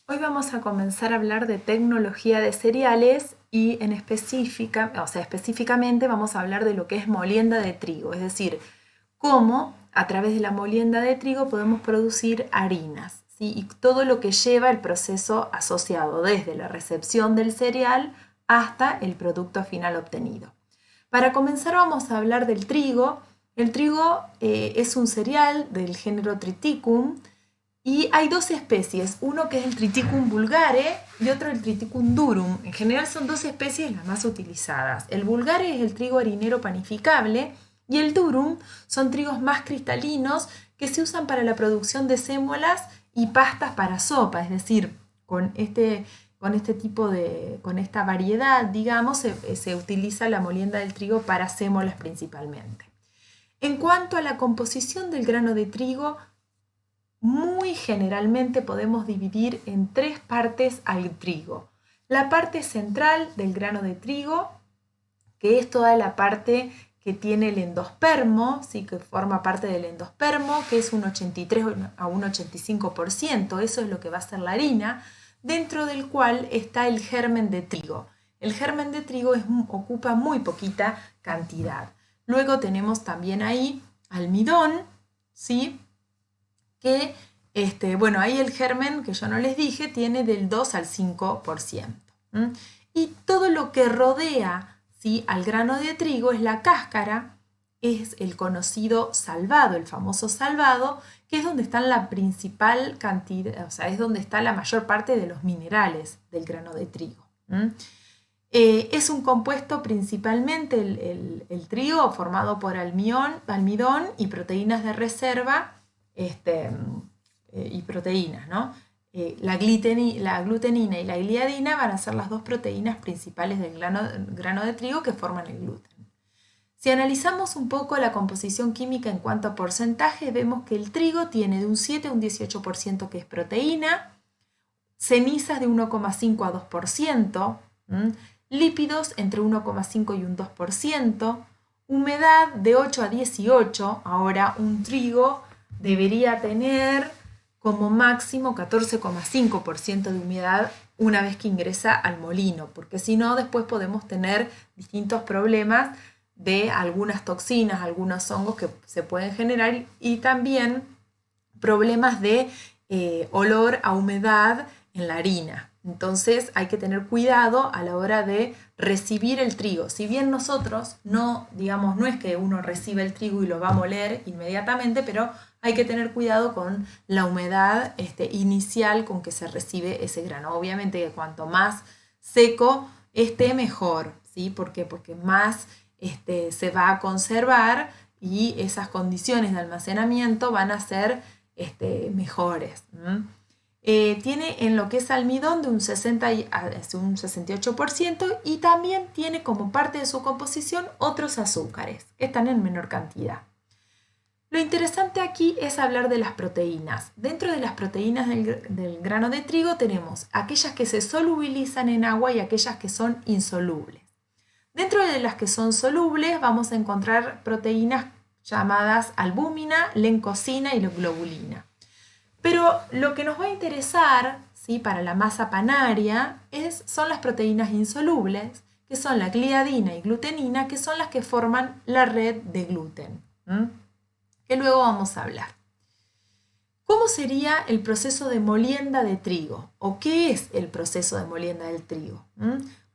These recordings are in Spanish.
Hoy vamos a comenzar a hablar de tecnología de cereales y específicamente vamos a hablar de lo que es molienda de trigo, es decir, cómo a través de la molienda de trigo podemos producir harinas, ¿sí? Y todo lo que lleva el proceso asociado desde la recepción del cereal hasta el producto final obtenido. Para comenzar vamos a hablar del trigo. El trigo es un cereal del género Triticum y hay dos especies, uno que es el Triticum vulgare y otro el Triticum durum. En general son dos especies las más utilizadas. El vulgare es el trigo harinero panificable y el durum son trigos más cristalinos que se usan para la producción de sémolas y pastas para sopa, es decir, con esta variedad, digamos, se utiliza la molienda del trigo para sémolas principalmente. En cuanto a la composición del grano de trigo, muy generalmente podemos dividir en tres partes al trigo. La parte central del grano de trigo, que es toda la parte que tiene el endospermo, ¿sí? Que forma parte del endospermo, que es un 83 a un 85%, eso es lo que va a ser la harina, dentro del cual está el germen de trigo. El germen de trigo ocupa muy poquita cantidad. Luego tenemos también ahí almidón, ¿sí? Que, ahí el germen, que yo no les dije, tiene del 2 al 5%. Y todo lo que rodea, ¿sí?, al grano de trigo es la cáscara, es el conocido salvado, el famoso salvado, que es donde está la principal cantidad, o sea, es donde está la mayor parte de los minerales del grano de trigo. Es un compuesto principalmente el trigo formado por almidón y proteínas de reserva y proteínas, ¿no? La glutenina y la gliadina van a ser las dos proteínas principales del grano de trigo que forman el gluten. Si analizamos un poco la composición química en cuanto a porcentaje, vemos que el trigo tiene de un 7 a un 18% que es proteína, cenizas de 1,5 a 2%, lípidos entre 1,5 y un 2%, humedad de 8 a 18. Ahora un trigo debería tener como máximo 14,5% de humedad una vez que ingresa al molino, porque si no después podemos tener distintos problemas de algunas toxinas, algunos hongos que se pueden generar y también problemas de olor a humedad en la harina. Entonces hay que tener cuidado a la hora de recibir el trigo. Si bien nosotros no es que uno recibe el trigo y lo va a moler inmediatamente, pero hay que tener cuidado con la humedad inicial con que se recibe ese grano. Obviamente que cuanto más seco esté, mejor, ¿sí? ¿Por qué? Porque más se va a conservar y esas condiciones de almacenamiento van a ser mejores. Tiene en lo que es almidón de un 60 a un 68% y también tiene como parte de su composición otros azúcares que están en menor cantidad. Lo interesante aquí es hablar de las proteínas. Dentro de las proteínas del grano de trigo tenemos aquellas que se solubilizan en agua y aquellas que son insolubles. Dentro de las que son solubles vamos a encontrar proteínas llamadas albúmina, leucocina y globulina. Pero lo que nos va a interesar, ¿sí?, para la masa panaria son las proteínas insolubles, que son la gliadina y glutenina, que son las que forman la red de gluten, que luego vamos a hablar. ¿Cómo sería el proceso de molienda de trigo? ¿O qué es el proceso de molienda del trigo?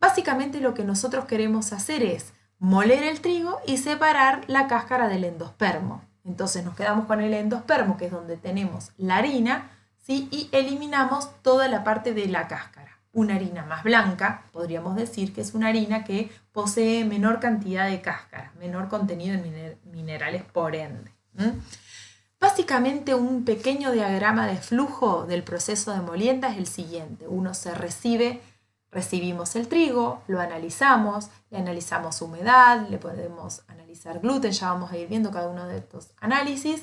Básicamente lo que nosotros queremos hacer es moler el trigo y separar la cáscara del endospermo. Entonces nos quedamos con el endospermo, que es donde tenemos la harina, ¿sí?, y eliminamos toda la parte de la cáscara. Una harina más blanca, podríamos decir que es una harina que posee menor cantidad de cáscara, menor contenido en minerales por ende. Básicamente un pequeño diagrama de flujo del proceso de molienda es el siguiente. Recibimos el trigo, lo analizamos, le analizamos humedad, le podemos analizar gluten, ya vamos a ir viendo cada uno de estos análisis.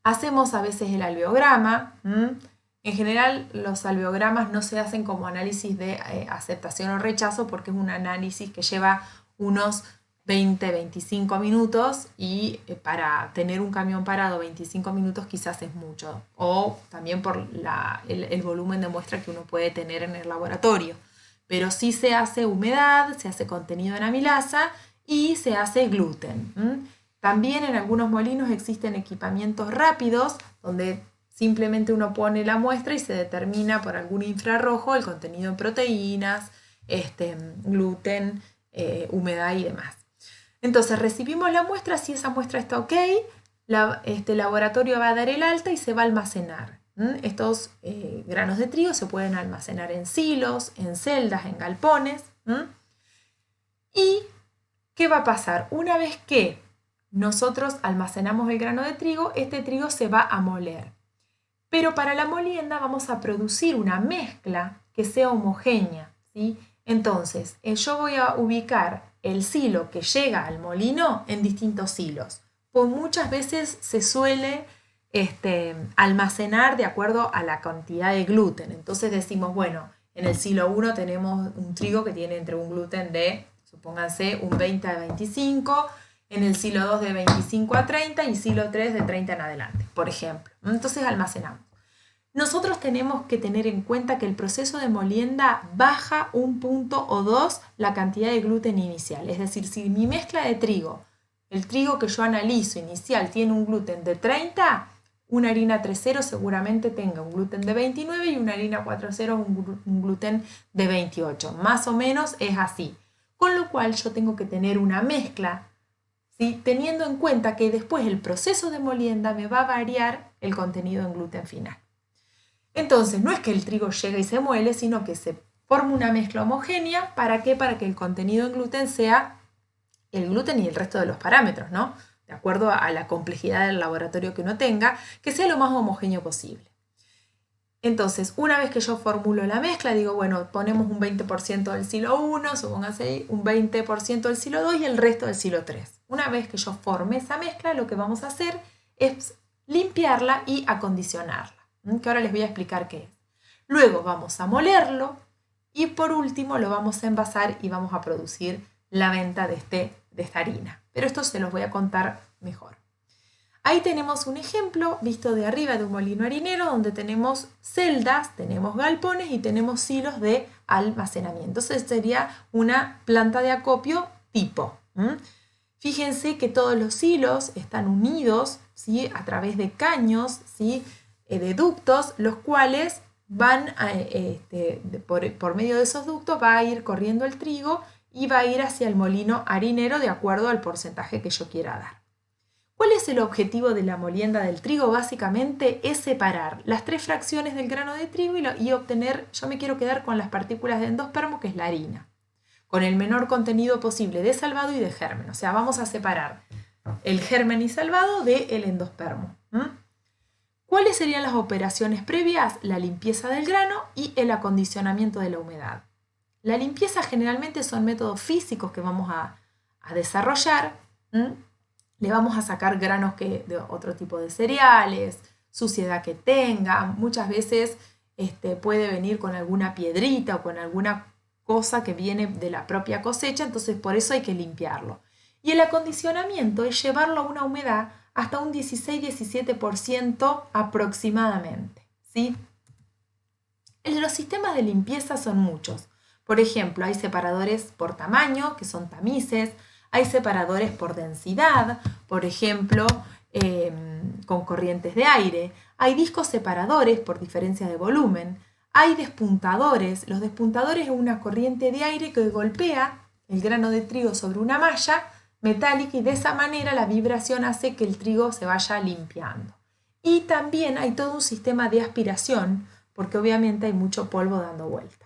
Hacemos a veces el alveograma. En general los alveogramas no se hacen como análisis de aceptación o rechazo porque es un análisis que lleva unos 20-25 minutos y para tener un camión parado 25 minutos quizás es mucho, o también por el volumen de muestra que uno puede tener en el laboratorio. Pero sí se hace humedad, se hace contenido en amilasa y se hace gluten. También en algunos molinos existen equipamientos rápidos donde simplemente uno pone la muestra y se determina por algún infrarrojo el contenido en proteínas, gluten, humedad y demás. Entonces recibimos la muestra, si esa muestra está ok, este laboratorio va a dar el alta y se va a almacenar. Estos granos de trigo se pueden almacenar en silos, en celdas, en galpones. ¿Y qué va a pasar? Una vez que nosotros almacenamos el grano de trigo, este trigo se va a moler. Pero para la molienda vamos a producir una mezcla que sea homogénea, ¿sí? Entonces, yo voy a ubicar el silo que llega al molino en distintos silos. Pues muchas veces se suele almacenar de acuerdo a la cantidad de gluten. Entonces decimos, bueno, en el silo 1 tenemos un trigo que tiene entre un gluten de, supónganse, un 20 a 25, en el silo 2 de 25 a 30 y silo 3 de 30 en adelante, por ejemplo. Entonces almacenamos. Nosotros tenemos que tener en cuenta que el proceso de molienda baja un punto o dos la cantidad de gluten inicial. Es decir, si mi mezcla de trigo, el trigo que yo analizo inicial, tiene un gluten de 30, una harina 3.0 seguramente tenga un gluten de 29 y una harina 4.0 un gluten de 28. Más o menos es así. Con lo cual yo tengo que tener una mezcla, ¿sí? Teniendo en cuenta que después el proceso de molienda me va a variar el contenido en gluten final. Entonces, no es que el trigo llegue y se muele, sino que se forma una mezcla homogénea. ¿Para qué? Para que el contenido en gluten sea el gluten y el resto de los parámetros, ¿no? De acuerdo a la complejidad del laboratorio que uno tenga, que sea lo más homogéneo posible. Entonces, una vez que yo formulo la mezcla, digo, bueno, ponemos un 20% del silo 1, supónganse un 20% del silo 2 y el resto del silo 3. Una vez que yo forme esa mezcla, lo que vamos a hacer es limpiarla y acondicionarla, que ahora les voy a explicar qué es. Luego vamos a molerlo y por último lo vamos a envasar y vamos a producir la venta de esta harina. Pero esto se los voy a contar mejor. Ahí tenemos un ejemplo visto de arriba de un molino harinero donde tenemos celdas, tenemos galpones y tenemos silos de almacenamiento. Entonces sería una planta de acopio tipo. Fíjense que todos los silos están unidos, ¿sí? A través de caños, ¿sí? De ductos, los cuales van por medio de esos ductos va a ir corriendo el trigo y va a ir hacia el molino harinero de acuerdo al porcentaje que yo quiera dar. ¿Cuál es el objetivo de la molienda del trigo? Básicamente es separar las tres fracciones del grano de trigo y obtener, yo me quiero quedar con las partículas de endospermo, que es la harina, con el menor contenido posible de salvado y de germen. O sea, vamos a separar el germen y salvado del endospermo. ¿Cuáles serían las operaciones previas? La limpieza del grano y el acondicionamiento de la humedad. La limpieza generalmente son métodos físicos que vamos a desarrollar. Le vamos a sacar granos de otro tipo de cereales, suciedad que tenga. Muchas veces puede venir con alguna piedrita o con alguna cosa que viene de la propia cosecha, entonces por eso hay que limpiarlo. Y el acondicionamiento es llevarlo a una humedad hasta un 16-17% aproximadamente, ¿sí? Los sistemas de limpieza son muchos. Por ejemplo, hay separadores por tamaño, que son tamices. Hay separadores por densidad, por ejemplo, con corrientes de aire. Hay discos separadores por diferencia de volumen. Hay despuntadores. Los despuntadores es una corriente de aire que golpea el grano de trigo sobre una malla metálica y de esa manera la vibración hace que el trigo se vaya limpiando. Y también hay todo un sistema de aspiración, porque obviamente hay mucho polvo dando vuelta.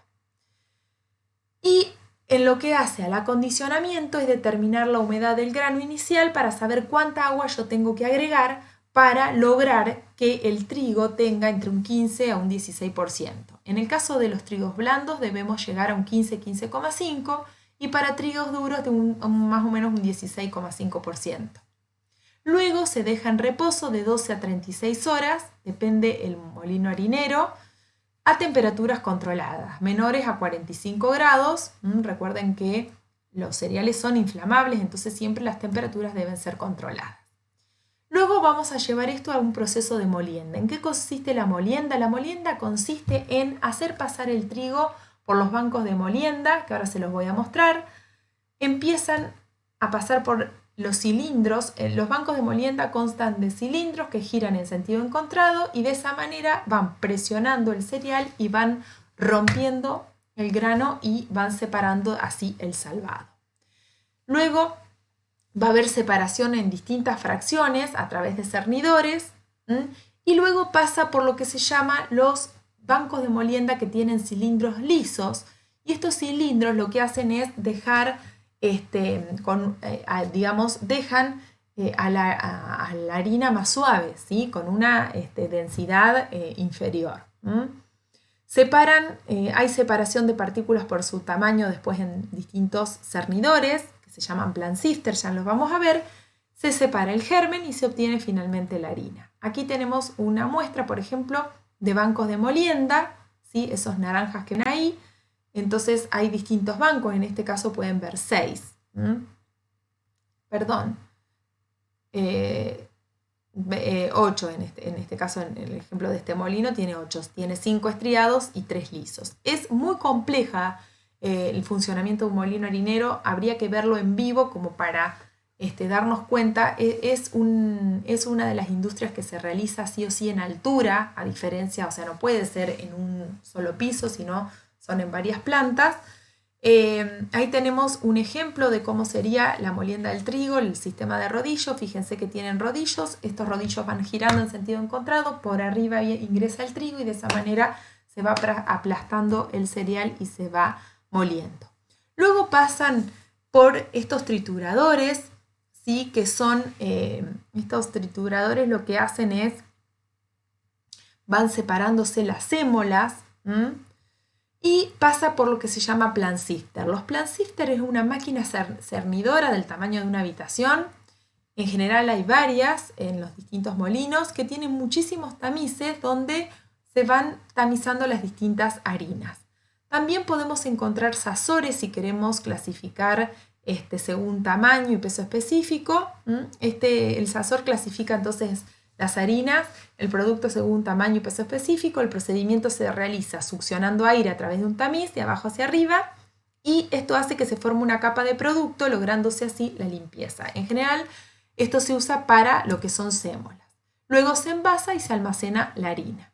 Y en lo que hace al acondicionamiento es determinar la humedad del grano inicial para saber cuánta agua yo tengo que agregar para lograr que el trigo tenga entre un 15 a un 16%. En el caso de los trigos blandos debemos llegar a un 15-15,5% y para trigos duros de más o menos un 16,5%. Luego se deja en reposo de 12 a 36 horas, depende el molino harinero, a temperaturas controladas, menores a 45 grados. Recuerden que los cereales son inflamables, entonces siempre las temperaturas deben ser controladas. Luego vamos a llevar esto a un proceso de molienda. ¿En qué consiste la molienda? La molienda consiste en hacer pasar el trigo por los bancos de molienda, que ahora se los voy a mostrar. Empiezan a pasar por los cilindros. Los bancos de molienda constan de cilindros que giran en sentido encontrado y de esa manera van presionando el cereal y van rompiendo el grano y van separando así el salvado. Luego va a haber separación en distintas fracciones a través de cernidores, y luego pasa por lo que se llama los bancos de molienda que tienen cilindros lisos, y estos cilindros lo que hacen es dejar, dejan a la harina más suave, ¿sí? Con una densidad inferior. Hay separación de partículas por su tamaño después en distintos cernidores, que se llaman plan-sifter, ya los vamos a ver. Se separa el germen y se obtiene finalmente la harina. Aquí tenemos una muestra, por ejemplo, de bancos de molienda, ¿sí? Esos naranjas que ven ahí. Entonces hay distintos bancos, en este caso pueden ver 6. Perdón. 8 en este caso, en el ejemplo de este molino tiene 8, tiene 5 estriados y 3 lisos. Es muy compleja el funcionamiento de un molino harinero, habría que verlo en vivo como para darnos cuenta. Es una de las industrias que se realiza sí o sí en altura, a diferencia, o sea, no puede ser en un solo piso, sino son en varias plantas. Ahí tenemos un ejemplo de cómo sería la molienda del trigo, el sistema de rodillos. Fíjense que tienen rodillos, estos rodillos van girando en sentido encontrado, por arriba ingresa el trigo y de esa manera se va aplastando el cereal y se va moliendo. Luego pasan por estos trituradores, ¿sí? Que son estos trituradores, lo que hacen es van separándose las sémolas, y pasa por lo que se llama plan-sifter. Los plan-sifter es una máquina cernidora del tamaño de una habitación. En general hay varias en los distintos molinos que tienen muchísimos tamices donde se van tamizando las distintas harinas. También podemos encontrar sazores si queremos clasificar según tamaño y peso específico. El sazor clasifica entonces las harinas, el producto según tamaño y peso específico. El procedimiento se realiza succionando aire a través de un tamiz de abajo hacia arriba y esto hace que se forme una capa de producto, lográndose así la limpieza. En general, esto se usa para lo que son sémolas. Luego se envasa y se almacena la harina.